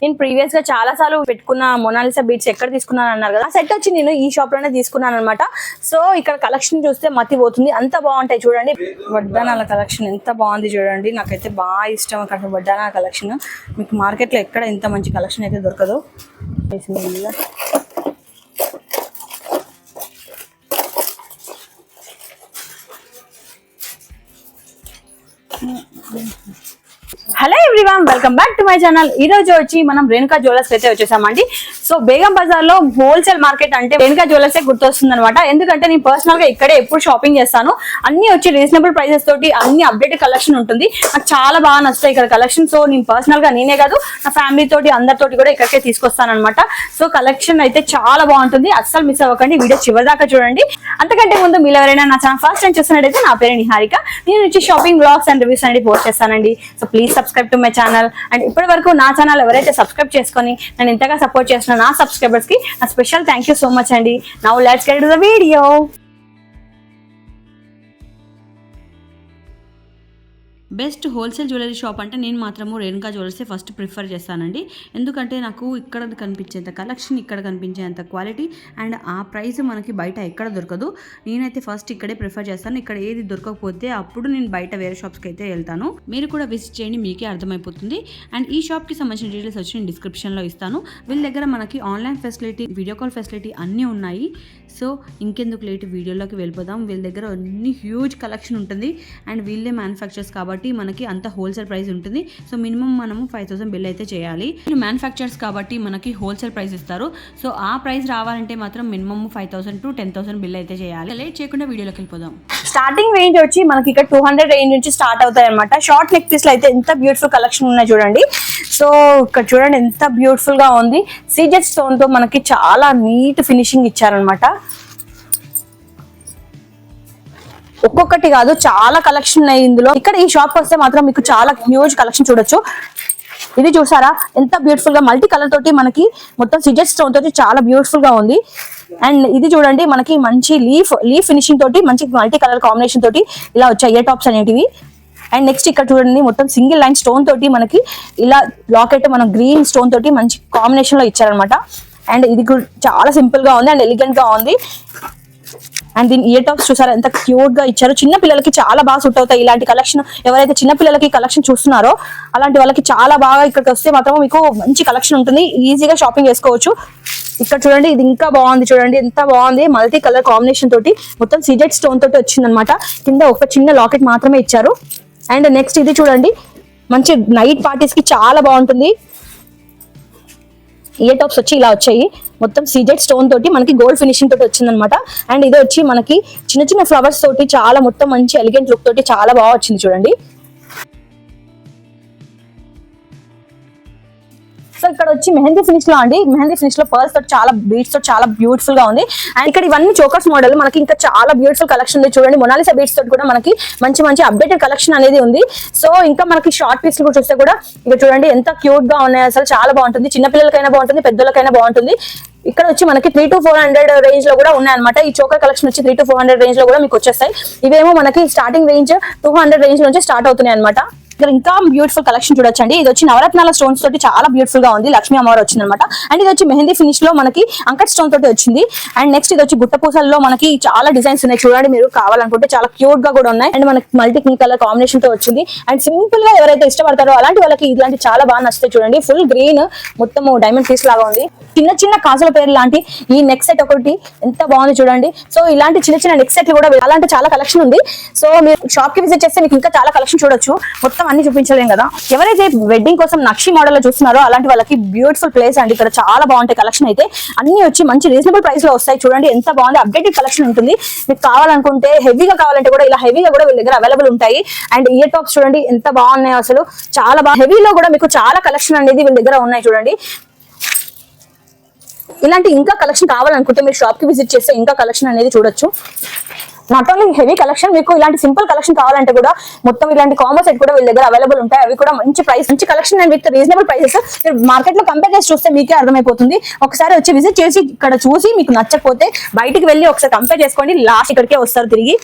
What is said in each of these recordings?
నేను ప్రీవియస్ గా చాలా సార్లు పెట్టుకున్న మొనాలిసా బీట్స్ ఎక్కడ తీసుకున్నాను అన్నారు కదా, ఆ సెట్ వచ్చి నేను ఈ షాప్ లోనే తీసుకున్నాను అనమాట. సో ఇక్కడ కలెక్షన్ చూస్తే మతి పోతుంది, అంత బాగుంటాయి చూడండి. వడ్డానాల కలెక్షన్ ఎంత బాగుంది చూడండి, నాకైతే బాగా ఇష్టం అక్కడ వడ్డానాల కలెక్షన్. మీకు మార్కెట్ లో ఎక్కడ ఇంత మంచి కలెక్షన్ అయితే దొరకదు. Hello everyone, welcome back to my channel. ఈ రోజు వచ్చి మనం రేణుకా జ్యువెలర్స్ అయితే వచ్చేసామండి. సో బేగం బజార్ లో హోల్సేల్ మార్కెట్ అంటే రేణుకా జ్యువెలర్స్ గుర్తొస్తుంది అనమాట. ఎందుకంటే నేను పర్సనల్ గా ఇక్కడే ఎప్పుడు షాపింగ్ చేస్తాను. అన్ని వచ్చి రీజనబుల్ ప్రైసెస్ తోటి అన్ని అప్డేటెడ్ కలెక్షన్ ఉంటుంది. నాకు చాలా బాగా నచ్చుతాయి ఇక్కడ కలెక్షన్. సో నేను పర్సనల్ గా నేనే కాదు, నా ఫ్యామిలీ తోటి అందరితోటి కూడా ఇక్కడికే తీసుకొస్తాను అనమాట. సో కలెక్షన్ అయితే చాలా బాగుంటుంది, అస్సలు మిస్ అవ్వకండి. వీడియో చివరి దాకా చూడండి. అంతకంటే ముందు మీరు ఎవరైనా నా ఛానల్ ఫస్ట్ టైం చూస్తున్నట్టయితే నా పేరు నిహారిక. నేను వచ్చి షాపింగ్ బ్లాగ్స్ అండ్ రివ్యూస్ అనేది పోస్ట్ చేస్తానండి. So please subscribe to my channel. And ఇప్పటి వరకు నా ఛానల్ ఎవరైతే సబ్స్క్రైబ్ చేసుకొని నన్ను ఇంతగా సపోర్ట్ చేస్తున్న నా సబ్స్క్రైబర్స్ కి నా special thank you so much అండి. Now let's get to the video. Best wholesale jewellery shop అంటే నేను మాత్రము రేణుకా జ్యువెలర్సే ఫస్ట్ ప్రిఫర్ చేస్తానండి. ఎందుకంటే నాకు ఇక్కడ కనిపించేంత కలెక్షన్, ఇక్కడ కనిపించేంత క్వాలిటీ అండ్ ఆ ప్రైస్ మనకి బయట ఎక్కడ దొరకదు. నేనైతే ఫస్ట్ ఇక్కడే ప్రిఫర్ చేస్తాను. ఇక్కడ ఏది దొరకకపోతే అప్పుడు నేను బయట వేరే షాప్స్కి అయితే వెళ్తాను. మీరు కూడా విజిట్ చేయండి, మీకే అర్థమైపోతుంది. అండ్ ఈ షాప్కి సంబంధించిన డీటెయిల్స్ వచ్చి నేను డిస్క్రిప్షన్లో ఇస్తాను. వీళ్ళ దగ్గర మనకి online facility, video call facility అన్నీ ఉన్నాయి. సో ఇంకెందుకు లేట్, వీడియోలోకి వెళ్ళిపోదాం. వీళ్ళ దగ్గర అన్ని హ్యూజ్ కలెక్షన్ ఉంటుంది అండ్ వీళ్ళే మ్యానుఫ్యాక్చర్స్ కాబట్టి మనకి అంత హోల్సేల్ ప్రైస్ ఉంటుంది. సో మినిమం మనము 5000 బిల్ అయితే చేయాలి. మ్యానుఫ్యాక్చర్స్ కాబట్టి మనకి హోల్సేల్ ప్రైస్ ఇస్తారు. సో ఆ ప్రైస్ రావాలంటే మాత్రం మినిమం 5000 to 10,000 బిల్ అయితే చేయాలి. లేట్ చేయకుండా వీడియోలోకి వెళ్ళిపోదాం. స్టార్టింగ్ రేంజ్ వచ్చి మనకి ఇక్కడ 200 రేంజ్ నుంచి స్టార్ట్ అవుతాయి అనమాట. షార్ట్ నెక్ పీస్ లో అయితే ఎంత బ్యూటిఫుల్ కలెక్షన్ ఉన్నాయి చూడండి. సో ఇక్కడ చూడండి ఎంత బ్యూటిఫుల్ గా ఉంది. సీజెడ్ స్టోన్ తో మనకి చాలా నీట్ ఫినిషింగ్ ఇచ్చారనమాట. ఒక్కొక్కటి కాదు, చాలా కలెక్షన్ ఉన్నాయి ఇందులో. ఇక్కడ ఈ షాప్ వస్తే మాత్రం మీకు చాలా హ్యూజ్ కలెక్షన్ చూడొచ్చు. ఇది చూసారా ఎంత బ్యూటిఫుల్ గా మల్టీ కలర్ తోటి మనకి మొత్తం సిజెడ్ స్టోన్ తోటి చాలా బ్యూటిఫుల్ గా ఉంది. అండ్ ఇది చూడండి మనకి మంచి లీఫ్ ఫినిషింగ్ తోటి మంచి మల్టీ కలర్ కాంబినేషన్ తోటి ఇలా వచ్చాయి ఇయర్ టాప్స్ అనేటివి. అండ్ నెక్స్ట్ ఇక్కడ చూడండి మొత్తం సింగిల్ లైన్ స్టోన్ తోటి మనకి ఇలా లాకెట్ మనం గ్రీన్ స్టోన్ తోటి మంచి కాంబినేషన్ లో ఇచ్చారనమాట. అండ్ ఇది చాలా సింపుల్ గా ఉంది అండ్ ఎలిగెంట్ గా ఉంది. అండ్ దీని ఇయర్ టాప్స్ చూసారా ఎంత క్యూట్ గా ఇచ్చారు. చిన్న పిల్లలకి చాలా బాగా సూట్ అవుతాయి ఇలాంటి కలెక్షన్. ఎవరైతే చిన్న పిల్లలకి కలెక్షన్ చూస్తున్నారో అలాంటి వాళ్ళకి చాలా బాగా ఇక్కడికి వస్తే మాత్రం మీకు మంచి కలెక్షన్ ఉంటుంది, ఈజీగా షాపింగ్ చేసుకోవచ్చు. ఇక్కడ చూడండి ఇది ఇంకా బాగుంది, చూడండి ఎంత బాగుంది. మల్టీ కలర్ కాంబినేషన్ తోటి మొత్తం సిజెడ్ స్టోన్ తోటి వచ్చింది అనమాట. కింద ఒక చిన్న లాకెట్ మాత్రమే ఇచ్చారు. అండ్ నెక్స్ట్ ఇది చూడండి మంచి నైట్ పార్టీస్ కి చాలా బాగుంటుంది. ఇయర్ టాప్స్ వచ్చి ఇలా వచ్చాయి మొత్తం సీజెడ్ స్టోన్ తోటి మనకి గోల్డ్ ఫినిషింగ్ తోటి వచ్చింది అనమాట. అండ్ ఇది వచ్చి మనకి చిన్న చిన్న ఫ్లవర్స్ తోటి చాలా మొత్తం మంచి ఎలిగెంట్ లుక్ తోటి చాలా బాగా వచ్చింది చూడండి. సో ఇక్కడ వచ్చి మెహందీ ఫినిష్ లో అండి, మెహందీ ఫినిష్ లో పర్ల్స్ తోటి చాలా బీట్స్ తోటి చాలా బ్యూటిఫుల్ గా ఉంది. అండ్ ఇక్కడ ఇవన్నీ చోకర్స్ మోడల్ మనకి ఇంకా చాలా బ్యూటిఫుల్ కలెక్షన్ ఉంది చూడండి. మొనాలిసా బీట్స్ తోటి కూడా మనకి మంచి మంచి అప్డేటెడ్ కలెక్షన్ అనేది ఉంది. సో ఇంకా మనకి షార్ట్ పీస్ కూడా చూస్తే కూడా ఇక్కడ చూడండి ఎంత క్యూట్ గా ఉన్నాయి, అసలు చాలా బాగుంటుంది. చిన్న పిల్లలకైనా బాగుంటుంది, పెద్దలకైనా బాగుంటుంది. ఇక్కడ వచ్చి మనకి 300 to 400 రేంజ్ లో కూడా ఉన్నాయి అనమాట. ఈ చోకర్ కలెక్షన్ వచ్చి 300 to 400 రేంజ్ లో కూడా మీకు వచ్చేస్తాయి. ఇవేమో మనకి స్టార్టింగ్ రేంజ్ 200 రేంజ్ నుంచి స్టార్ట్ అవుతున్నాయి అనమాట. ఇక్కడ ఇంకా బ్యూటిఫుల్ కలెక్షన్ చూడొచ్చండి. ఇది వచ్చి నవరత్నాల స్టోన్స్ తోటి చాలా బ్యూటిఫుల్ గా ఉంది, లక్ష్మీ అమ్మవారు వచ్చింది అనమాట. అండ్ ఇది వచ్చి మెహందీ ఫినిష్ లో మనకి అంకట్ స్టోన్ తోటి వచ్చింది. అండ్ నెక్స్ట్ ఇది వచ్చి గుట్ట పూసల్లో మనకి చాలా డిజైన్స్ ఉన్నాయి చూడండి, మీరు కావాలనుకుంటే చాలా క్యూట్ గా కూడా ఉన్నాయి. అండ్ మనకి మల్టీ కలర్ కాంబినేషన్ తో వచ్చింది. అండ్ సింపుల్ గా ఎవరైతే ఇష్టపడతారో అలాంటి వాళ్ళకి ఇలాంటి చాలా బాగా నచ్చుతాయి చూడండి. ఫుల్ గ్రీన్ మొత్తం డైమండ్ పీస్ లాగా ఉంది. చిన్న చిన్న కాసుల పేరు లాంటి ఈ నెక్ సెట్ ఒకటి ఎంత బాగుంది చూడండి. సో ఇలాంటి చిన్న చిన్న నెక్ సెట్లు కూడా అలాంటి చాలా కలెక్షన్ ఉంది. సో మీరు షాప్ కి విజిట్ చేస్తే మీకు ఇంకా చాలా కలెక్షన్ చూడొచ్చు. మొత్తం అన్ని చూపించలేం కదా. ఎవరైతే వెడ్డింగ్ కోసం నక్షి మోడల్ లో చూస్తున్నారో అలాంటి వాళ్ళకి బ్యూటిఫుల్ ప్లేస్ అండి. ఇక్కడ చాలా బాగుంటాయి కలెక్షన్ అయితే. అన్ని వచ్చి మంచి రీజనబుల్ ప్రైస్ లో వస్తాయి చూడండి. ఎంత బాగుంది, అప్డేటెడ్ కలెక్షన్ ఉంటుంది. మీకు కావాలనుకుంటే హెవీగా కావాలంటే కూడా ఇలా హెవీగా కూడా వీళ్ళ దగ్గర అవైలబుల్ ఉంటాయి. అండ్ ఇయర్ టాప్స్ చూడండి ఎంత బాగున్నాయి, అసలు చాలా బాగా హెవీలో కూడా మీకు చాలా కలెక్షన్ అనేది వీళ్ళ దగ్గర ఉన్నాయి చూడండి. ఇలాంటి ఇంకా కలెక్షన్ కావాలనుకుంటే మీరు షాప్ కి విజిట్ చేస్తే ఇంకా కలెక్షన్ అనేది చూడొచ్చు. నాట్ ఓన్లీ హెవీ కలెక్షన్, మీకు ఇలాంటి సింపుల్ కలెక్షన్ కావాలంటే కూడా మొత్తం ఇలాంటి కాంబో సెట్ కూడా వీళ్ళ దగ్గర అవైలబుల్ ఉంటాయి. అవి కూడా మంచి ప్రైస్, మంచి collection and with reasonable prices. మీరు మార్కెట్ లో కంపేర్ చేసి చూస్తే మీకే అర్థమైపోతుంది. ఒకసారి వచ్చి విజిట్ చేసి ఇక్కడ చూసి మీకు నచ్చకపోతే బయటికి వెళ్ళి ఒకసారి కంపేర్ చేసుకోండి. లాస్ట్ ఇక్కడికే వస్తారు తిరిగి.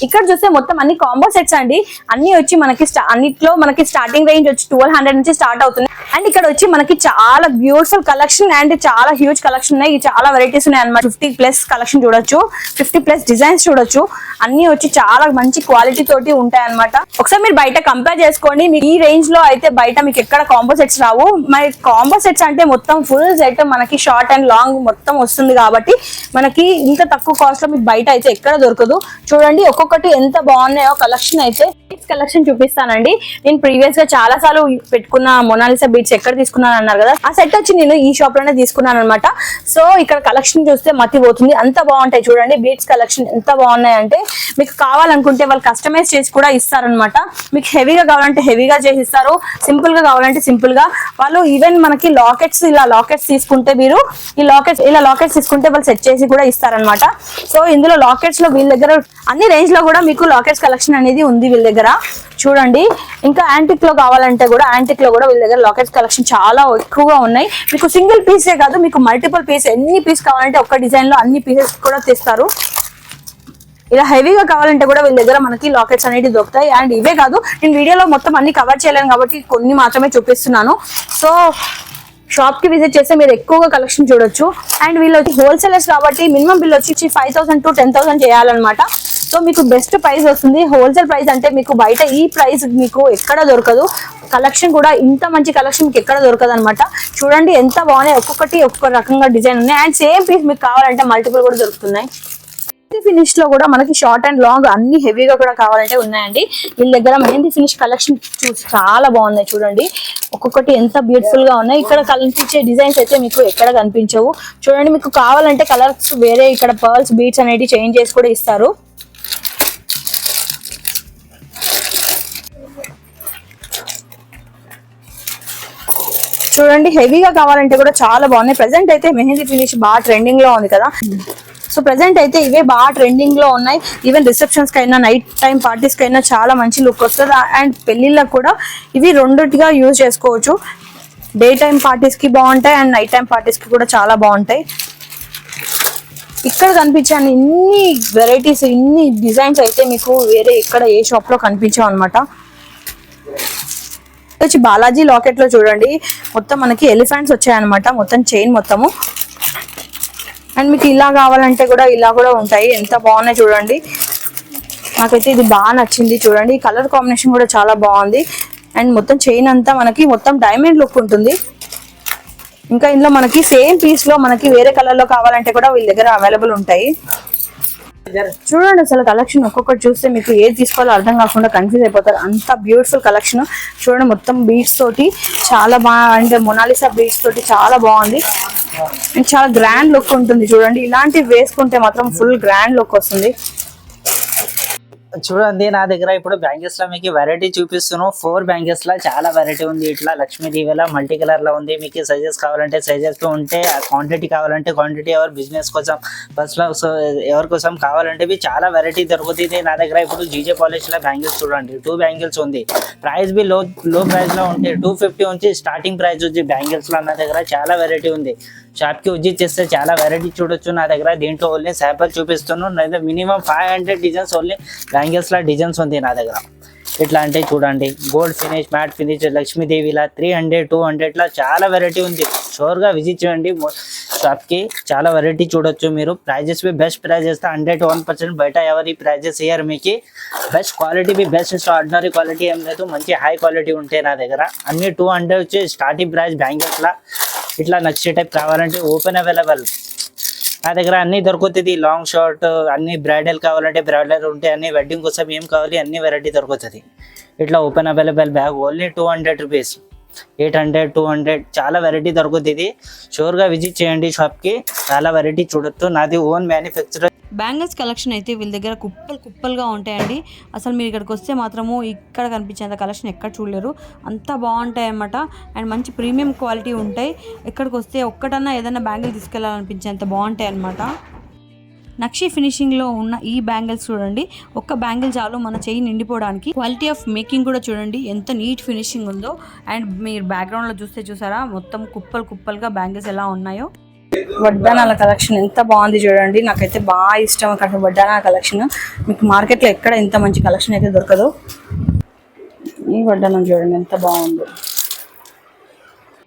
ఇక్కడ చూస్తే మొత్తం అన్ని కాంబో సెట్స్ అండి. అన్ని వచ్చి మనకి అన్నిట్లో మనకి స్టార్టింగ్ రేంజ్ వచ్చి 1200 నుంచి స్టార్ట్ అవుతుంది. అండ్ ఇక్కడ వచ్చి మనకి చాలా బ్యూటిఫుల్ కలెక్షన్ అండ్ చాలా హ్యూజ్ కలెక్షన్ ఉన్నాయి. చాలా వెరైటీస్ ఉన్నాయి అన్నమాట. 50+ కలెక్షన్ చూడొచ్చు, 50+ డిజైన్స్ చూడొచ్చు. అన్ని వచ్చి చాలా మంచి క్వాలిటీ తోటి ఉంటాయి అన్నమాట. ఒకసారి మీరు బయట కంపేర్ చేసుకోండి. మీకు ఈ రేంజ్ లో అయితే బయట మీకు ఎక్కడ కాంబో సెట్స్ రావు. మరి కాంబో సెట్స్ అంటే మొత్తం ఫుల్ సెట్ మనకి షార్ట్ అండ్ లాంగ్ మొత్తం వస్తుంది కాబట్టి మనకి ఇంత తక్కువ కాస్ట్ లో మీకు బయట అయితే ఎక్కడ దొరకదు. చూడండి ఒక్కొక్కటి ఎంత బాగున్నాయో కలెక్షన్. అయితే కలెక్షన్ చూపిస్తానండి. నేను ప్రీవియస్ గా చాలా సార్లు పెట్టుకున్న మొనాలిసా బీట్స్ ఎక్కడ తీసుకున్నాను అన్నారు కదా, ఆ సెట్ వచ్చి నేను ఈ షాప్ లోనే తీసుకున్నాను అనమాట. సో ఇక్కడ కలెక్షన్ చూస్తే మతి పోతుంది, అంత బాగుంటాయి. చూడండి బీట్స్ కలెక్షన్ ఎంత బాగున్నాయంటే మీకు కావాలనుకుంటే వాళ్ళు కస్టమైజ్ చేసి కూడా ఇస్తారనమాట. మీకు హెవీగా కావాలంటే హెవీగా చేసి ఇస్తారు, సింపుల్ గా కావాలంటే సింపుల్ గా. వాళ్ళు ఈవెన్ మనకి లాకెట్స్, ఇలా లాకెట్స్ తీసుకుంటే మీరు ఇలా లాకెట్స్ తీసుకుంటే వాళ్ళు సెట్ చేసి కూడా ఇస్తారనమాట. సో ఇందులో లాకెట్స్ లో వీళ్ళ దగ్గర అన్ని రేంజ్ లో కూడా మీకు లాకెట్స్ కలెక్షన్ అనేది ఉంది వీళ్ళ దగ్గర. చూడండి ఇంకా యాంటిక్ లో కావాలంటే కూడా యాంటిక్ లో కూడా వీళ్ళ దగ్గర లాకెట్స్ కలెక్షన్ చాలా ఎక్కువగా ఉన్నాయి. మీకు సింగిల్ పీసే కాదు, మీకు మల్టిపుల్ పీస్, ఎన్ని పీస్ కావాలంటే ఒక్క డిజైన్ లో అన్ని పీసెస్ కూడా తెస్తారు. ఇలా హెవీగా కావాలంటే కూడా వీళ్ళ దగ్గర మనకి లాకెట్స్ అనేవి దొరుకుతాయి. అండ్ ఇవే కాదు, నేను వీడియోలో మొత్తం అన్ని కవర్ చేయలేను కాబట్టి కొన్ని మాత్రమే చూపిస్తున్నాను. సో షాప్ కి విజిట్ చేస్తే మీరు ఎక్కువగా కలెక్షన్ చూడొచ్చు. అండ్ వీళ్ళు వచ్చి హోల్సేలర్స్ కాబట్టి మినిమం బిల్ వచ్చి 5,000 to 10,000 చేయాలన్నమాట. సో మీకు బెస్ట్ ప్రైస్ వస్తుంది. హోల్సేల్ ప్రైస్ అంటే మీకు బయట ఈ ప్రైస్ మీకు ఎక్కడ దొరకదు. కలెక్షన్ కూడా ఇంత మంచి కలెక్షన్ మీకు ఎక్కడ దొరకదు అనమాట. చూడండి ఎంత బాగున్నాయి, ఒక్కొక్కటి ఒక్కొక్క రకంగా డిజైన్ ఉన్నాయి. అండ్ సేమ్ పీస్ మీకు కావాలంటే మల్టిపుల్ కూడా దొరుకుతున్నాయి. ఫినిష్ లో కూడా మనకి షార్ట్ అండ్ లాంగ్ అన్ని హెవీగా కూడా కావాలంటే ఉన్నాయండి వీళ్ళ దగ్గర. మెహందీ ఫినిష్ కలెక్షన్ చాలా బాగున్నాయి. చూడండి ఒక్కొక్కటి ఎంత బ్యూటిఫుల్ గా ఉన్నాయి. ఇక్కడ కనిపించే డిజైన్స్ అయితే మీకు ఎక్కడ కనిపించవు. చూడండి మీకు కావాలంటే కలర్స్ వేరే ఇక్కడ పర్ల్స్ బీట్స్ అనేవి చేంజ్ చేసి కూడా ఇస్తారు. చూడండి హెవీగా కావాలంటే కూడా చాలా బాగున్నాయి. ప్రెసెంట్ అయితే మెహందీ ఫినిష్ బాగా ట్రెండింగ్ లో ఉంది కదా. సో ప్రెసెంట్ అయితే ఇవే బాగా ట్రెండింగ్ లో ఉన్నాయి. ఈవెన్ రిసెప్షన్స్ కైనా నైట్ టైం పార్టీస్ కైనా చాలా మంచి లుక్ వస్తుంది. అండ్ పెళ్లిళ్ళకు కూడా ఇవి రెండుగా యూజ్ చేసుకోవచ్చు. డే టైం పార్టీస్ కి బాగుంటాయి అండ్ నైట్ టైం పార్టీస్ కి కూడా చాలా బాగుంటాయి. ఇక్కడ కనిపించే ఇన్ని వెరైటీస్, ఇన్ని డిజైన్స్ అయితే మీకు వేరే ఎక్కడ ఏ షాప్ లో కనిపించావు అనమాట. వచ్చి బాలాజీ లాకెట్ లో చూడండి మొత్తం మనకి ఎలిఫెంట్స్ వచ్చాయన్నమాట, మొత్తం చైన్ మొత్తము. అండ్ మీకు ఇలా కావాలంటే కూడా ఇలా కూడా ఉంటాయి. ఎంత బాగున్నాయి చూడండి. నాకైతే ఇది బాగా నచ్చింది. చూడండి కలర్ కాంబినేషన్ కూడా చాలా బాగుంది. అండ్ మొత్తం చైన్ అంతా మనకి మొత్తం డైమండ్ లుక్ ఉంటుంది. ఇంకా ఇందులో మనకి సేమ్ పీస్ లో మనకి వేరే కలర్ లో కావాలంటే కూడా వీళ్ళ దగ్గర అవైలబుల్ ఉంటాయి. చూడండి అసలు కలెక్షన్ ఒక్కొక్కటి చూస్తే మీకు ఏది తీసుకోవాలో అర్థం కాకుండా కన్ఫ్యూజ్ అయిపోతారు. అంత బ్యూటిఫుల్ కలెక్షన్. చూడండి మొత్తం బీడ్స్ తోటి చాలా బాగా, అంటే మొనాలిసా బీడ్స్ తోటి చాలా బాగుంది. చాలా గ్రాండ్ లుక్ ఉంటుంది. చూడండి ఇలాంటివి వేసుకుంటే మాత్రం ఫుల్ గ్రాండ్ లుక్ వస్తుంది. చూడండి నా దగ్గర ఇప్పుడు బ్యాంగిల్స్ లో మీకు వెరైటీ చూపిస్తున్నాను. 4 బ్యాంగిల్స్ లో చాలా వెరైటీ ఉంది. ఇట్లా లక్ష్మీదేవిలా మల్టీ కలర్ లో ఉంది. మీకు సైజెస్ కావాలంటే సైజెస్ ఉంటే, క్వాంటిటీ కావాలంటే క్వాంటిటీ, ఎవరు బిజినెస్ కోసం ఫస్ట్ లో ఎవరి కోసం కావాలంటే చాలా వెరైటీ దొరుకుతుంది నా దగ్గర. ఇప్పుడు జీజే పాలిష్ లో బ్యాంగిల్స్ చూడండి 2 బ్యాంగిల్స్ ఉంది. ప్రైస్ బి లో ప్రైస్ లో ఉంటే 250 నుంచి స్టార్టింగ్ ప్రైస్ వచ్చి బ్యాంగిల్స్ లో నా దగ్గర చాలా వెరైటీ ఉంది. షాప్ కి విజిట్ చేస్తే చాలా వెరైటీ చూడొచ్చు నా దగ్గర. దీంట్లో ఓన్లీ శాంపుల్ చూపిస్తున్నాను. మినిమం 500 డిజైన్స్ ఓన్లీ బ్యాంగిల్స్ లా డిజైన్స్ ఉంది నా దగ్గర. ఎట్లా అంటే చూడండి గోల్డ్ ఫినిష్, మ్యాట్ ఫినిష్, లక్ష్మీదేవిలా 300, 200 లా చాలా వెరైటీ ఉంది. షూర్ గా విజిట్ చేయండి షాప్ కి. చాలా వెరైటీ చూడొచ్చు మీరు. Prices be best prices 101%. బయట ఎవరి ప్రైజెస్ ఇయర్ మీకు best quality be best. Ordinary quality ఏం లేదు, మంచి హై క్వాలిటీ ఉంటాయి నా దగ్గర. అన్ని 200 వచ్చి స్టార్టింగ్ ప్రైస్ బ్యాంగిల్స్ లా. ఇట్లా నచ్చే టైప్ కావాలంటే ఓపెన్ అవైలబుల్ నా దగ్గర అన్ని దొరుకుతుంది. లాంగ్ షార్ట్ అన్ని బ్రైడల్ కావాలంటే బ్రైడల్ ఉంటాయి. అన్ని వెడ్డింగ్ కోసం ఏం కావాలి అన్ని వెరైటీ దొరుకుతుంది. ఇట్లా open available bag only 200 rupees. 800, 200 చాలా వెరైటీ దొరుకుతుంది. షూర్గా విజిట్ చేయండి షాప్కి. చాలా వెరైటీ చూడొచ్చు. నాది ఓన్ మ్యానుఫ్యాక్చర్. బ్యాంగిల్స్ కలెక్షన్ అయితే వీళ్ళ దగ్గర కుప్పలుగా ఉంటాయండి. అసలు మీరు ఇక్కడికి వస్తే మాత్రము ఇక్కడ కనిపించేంత కలెక్షన్ ఎక్కడ చూడలేరు. అంతా బాగుంటాయి అన్నమాట. అండ్ మంచి ప్రీమియం క్వాలిటీ ఉంటాయి. ఇక్కడికి వస్తే ఒక్కటన్నా ఏదైనా బ్యాంగిల్ తీసుకెళ్ళాలనిపించేంత బాగుంటాయి అన్నమాట. నక్షి ఫినిషింగ్లో ఉన్న ఈ బ్యాంగిల్స్ చూడండి, ఒక్క బ్యాంగిల్ చాలు మన చెయ్యి నిండిపోవడానికి. క్వాలిటీ ఆఫ్ మేకింగ్ కూడా చూడండి ఎంత నీట్ ఫినిషింగ్ ఉందో. అండ్ మీరు బ్యాక్గ్రౌండ్లో చూసారా మొత్తం కుప్పలుగా బ్యాంగిల్స్ ఎలా ఉన్నాయో. వడ్డానాల కలెక్షన్ ఎంత బాగుంది చూడండి, నాకైతే బాగా ఇష్టం అక్కడ వడ్డానాల కలెక్షన్. మీకు మార్కెట్లో ఎక్కడ ఇంత మంచి కలెక్షన్ అయితే దొరకదు. ఈ వడ్డానం చూడండి ఎంత బాగుందో,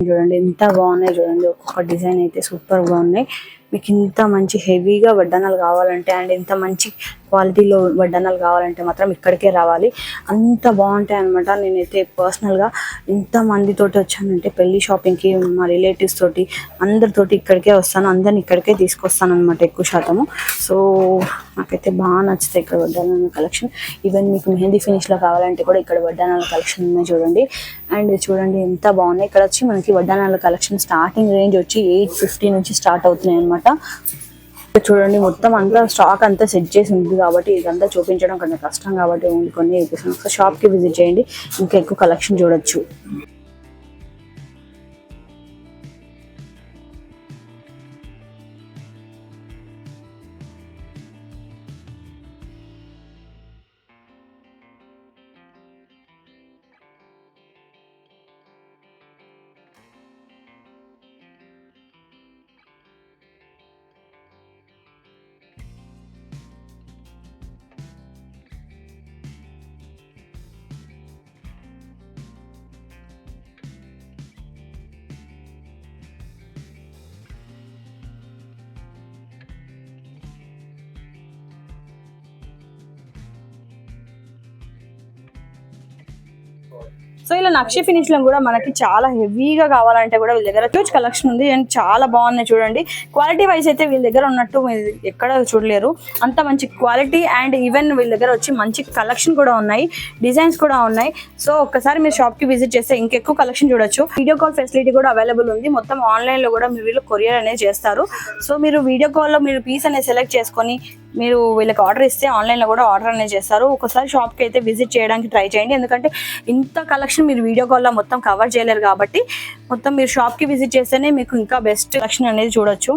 చూడండి ఎంత బాగున్నాయి చూడండి. ఒక్కొక్క డిజైన్ అయితే సూపర్గా ఉన్నాయి. మీకు ఇంత మంచి హెవీగా వడ్డానాలు కావాలంటే అండ్ ఇంత మంచి క్వాలిటీలో వడ్డానాలు కావాలంటే మాత్రం ఇక్కడికే రావాలి, అంత బాగుంటాయి అనమాట. నేనైతే పర్సనల్గా ఇంతమందితోటి వచ్చానంటే పెళ్లి షాపింగ్కి, మా రిలేటివ్స్ తోటి అందరితోటి ఇక్కడికే వస్తాను, అందరిని ఇక్కడికే తీసుకొస్తాను అనమాట ఎక్కువ శాతము. సో నాకైతే బాగా నచ్చుతాయి ఇక్కడ వడ్డానాల కలెక్షన్. ఈవెన్ మీకు మెహందీ ఫినిష్లో కావాలంటే కూడా ఇక్కడ వడ్డానాల కలెక్షన్ ఉన్నాయి చూడండి. అండ్ చూడండి ఎంత బాగున్నాయి. ఇక్కడ వచ్చి మనకి వడ్డానాల కలెక్షన్ స్టార్టింగ్ రేంజ్ వచ్చి 850 నుంచి స్టార్ట్ అవుతున్నాయి అనమాట. చూడండి మొత్తం అంతా స్టాక్ అంతా సెట్ చేసి ఉంది కాబట్టి ఇదంతా చూపించడం కొంచెం కష్టం కాబట్టి కొన్ని చూపిస్తున్నాను. షాప్కి విజిట్ చేయండి, ఇంకా ఎక్కువ కలెక్షన్ చూడొచ్చు. సో ఇలా నక్షి ఫినిష్ లో కూడా మనకి చాలా హెవీగా కావాలంటే కూడా వీళ్ళ దగ్గర హ్యూజ్ కలెక్షన్ ఉంది అండ్ చాలా బాగున్నాయి చూడండి. క్వాలిటీ వైజ్ అయితే వీళ్ళ దగ్గర ఉన్నట్టు ఎక్కడ చూడలేరు, అంత మంచి క్వాలిటీ. అండ్ ఈవెన్ వీళ్ళ దగ్గర వచ్చి మంచి కలెక్షన్ కూడా ఉన్నాయి, డిజైన్స్ కూడా ఉన్నాయి. సో ఒక్కసారి మీరు షాప్ కి విజిట్ చేస్తే ఇంకెక్కువ కలెక్షన్ చూడొచ్చు. వీడియో కాల్ ఫెసిలిటీ కూడా అవైలబుల్ ఉంది. మొత్తం ఆన్లైన్ లో కూడా మీరు వీళ్ళు కొరియర్ అనేది చేస్తారు. సో మీరు వీడియో కాల్ లో మీరు పీస్ అనేది సెలెక్ట్ చేసుకొని మీరు వీళ్ళకి ఆర్డర్ ఇస్తే ఆన్లైన్లో కూడా ఆర్డర్ అనేది చేస్తారు. ఒకసారి షాప్కి అయితే విజిట్ చేయడానికి ట్రై చేయండి, ఎందుకంటే ఇంత కలెక్షన్ మీరు వీడియో కాల్లో మొత్తం కవర్ చేయలేరు కాబట్టి మొత్తం మీరు షాప్కి విజిట్ చేస్తేనే మీకు ఇంకా బెస్ట్ కలెక్షన్ అనేది చూడొచ్చు.